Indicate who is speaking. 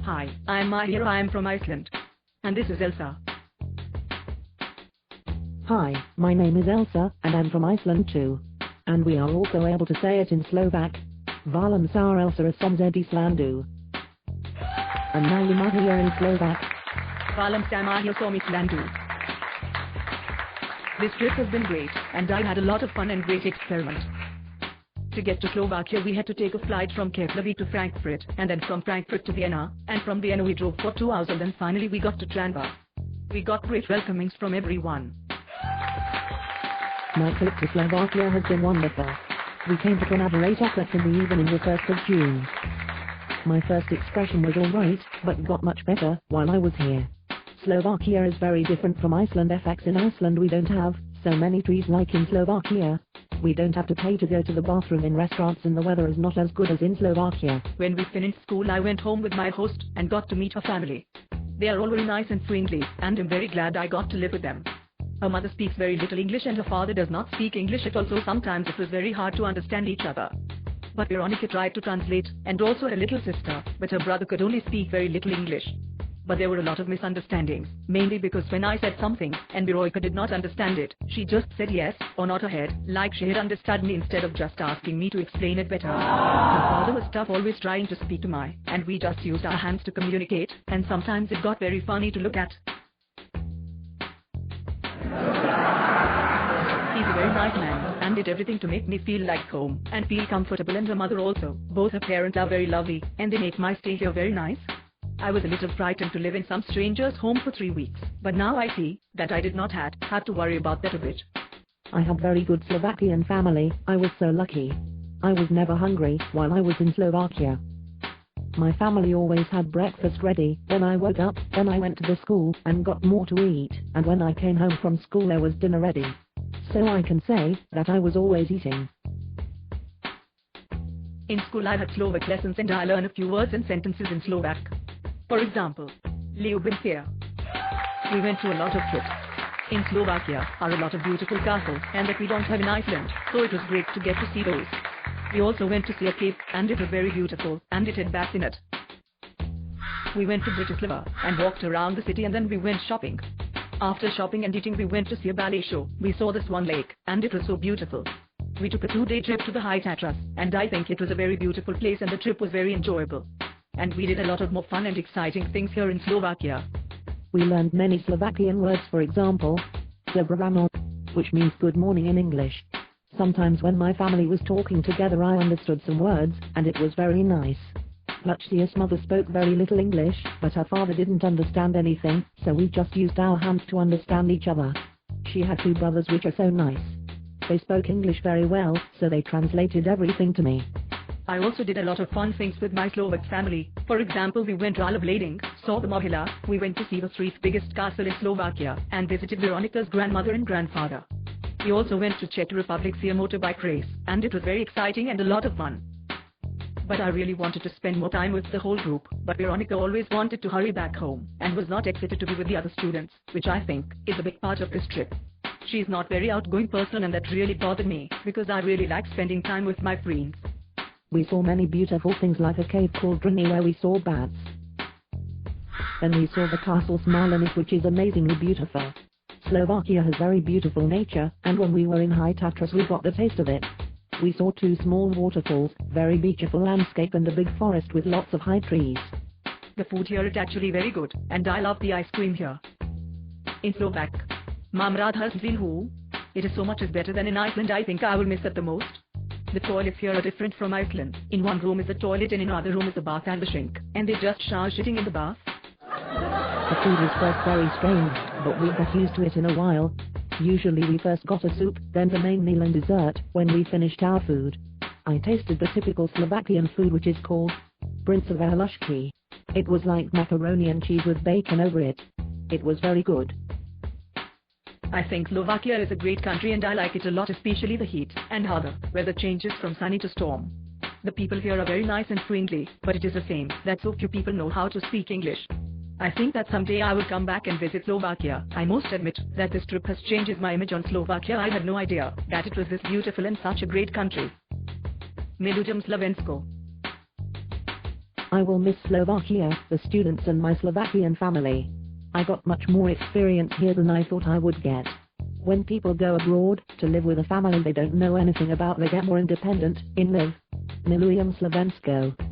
Speaker 1: Hi, I'm Mahir. I'm from Iceland. And this is Elsa.
Speaker 2: Hi, my name is Elsa, and I'm from Iceland too. And we are also able to say it in Slovak. Valam sar Elsa som z Islandu. And now you might hear in Slovak.
Speaker 1: Valam sam Mahir som Islandu. This trip has been great, and I had a lot of fun and great experiment. To get to Slovakia we had to take a flight from Keflavik to Frankfurt, and then from Frankfurt to Vienna, and from Vienna we drove for 2 hours and then finally we got to Tranva. We got great welcomings from everyone.
Speaker 2: My trip to Slovakia has been wonderful. We came to collaborate efforts in the evening the 1st of June. My first expression was alright, but got much better while I was here. Slovakia is very different from Iceland. FX in Iceland we don't have so many trees like in Slovakia. We don't have to pay to go to the bathroom in restaurants, and the weather is not as good as in Slovakia.
Speaker 1: When we finished school I went home with my host and got to meet her family. They are all very nice and friendly, and I'm very glad I got to live with them. Her mother speaks very little English and her father does not speak English at all, so sometimes it was very hard to understand each other. But Veronica tried to translate, and also her little sister, but her brother could only speak very little English. But there were a lot of misunderstandings, mainly because when I said something, and Veronica did not understand it, she just said yes, or not her head, like she had understood me instead of just asking me to explain it better. Her father was tough, always trying to speak to me, and we just used our hands to communicate, and sometimes it got very funny to look at. He's a very nice man, and did everything to make me feel like home, and feel comfortable, and her mother also. Both her parents are very lovely, and they make my stay here very nice. I was a little frightened to live in some stranger's home for 3 weeks, but now I see that I did not have to worry about that a bit.
Speaker 2: I have very good Slovakian family. I was so lucky. I was never hungry while I was in Slovakia. My family always had breakfast ready when I woke up, then I went to the school and got more to eat, and when I came home from school there was dinner ready. So I can say that I was always eating.
Speaker 1: In school I had Slovak lessons and I learned a few words and sentences in Slovak. For example, Ljubim se. We went to a lot of trips. In Slovakia are a lot of beautiful castles, and that we don't have in Iceland, so it was great to get to see those. We also went to see a cave, and it was very beautiful, and it had baths in it. We went to Bratislava and walked around the city, and then we went shopping. After shopping and eating we went to see a ballet show. We saw the Swan Lake, and it was so beautiful. We took a 2-day trip to the High Tatras, and I think it was a very beautiful place and the trip was very enjoyable. And we did a lot of more fun and exciting things here in Slovakia.
Speaker 2: We learned many Slovakian words, for example, Dobro ráno, which means good morning in English. Sometimes when my family was talking together I understood some words, and it was very nice. Lucia's mother spoke very little English, but her father didn't understand anything, so we just used our hands to understand each other. She had 2 brothers which are so nice. They spoke English very well, so they translated everything to me.
Speaker 1: I also did a lot of fun things with my Slovak family. For example, we went rollerblading, saw the Mohila, we went to see the 3rd biggest castle in Slovakia, and visited Veronica's grandmother and grandfather. We also went to Czech Republic, see a motorbike race, and it was very exciting and a lot of fun. But I really wanted to spend more time with the whole group, but Veronica always wanted to hurry back home, and was not excited to be with the other students, which I think is a big part of this trip. She is not very outgoing person, and that really bothered me, because I really like spending time with my friends.
Speaker 2: We saw many beautiful things like a cave called Driny where we saw bats. Then we saw the castle Smolensk, which is amazingly beautiful. Slovakia has very beautiful nature, and when we were in High Tatras we got the taste of it. We saw 2 small waterfalls, very beautiful landscape, and a big forest with lots of high trees.
Speaker 1: The food here is actually very good, and I love the ice cream here. In Slovak, Mám rád hřinu. It is so much better than in Iceland. I think I will miss it the most. The toilets here are different from Iceland. In one room is a toilet and in another room is a bath and a sink, and they just shower sitting in the bath.
Speaker 2: The food was first very strange, but we got used to it in a while. Usually we first got a soup, then the main meal and dessert, when we finished our food. I tasted the typical Slovakian food, which is called brincové hlušky. It was like macaroni and cheese with bacon over it. It was very good.
Speaker 1: I think Slovakia is a great country and I like it a lot, especially the heat and harder weather changes from sunny to storm. The people here are very nice and friendly, but it is the same that so few people know how to speak English. I think that someday I will come back and visit Slovakia. I must admit that this trip has changed my image on Slovakia. I had no idea that it was this beautiful and such a great country. Milujem Slovensko.
Speaker 2: I will miss Slovakia, the students and my Slovakian family. I got much more experience here than I thought I would get. When people go abroad to live with a family they don't know anything about, they get more independent in live. Milujem Slovensko.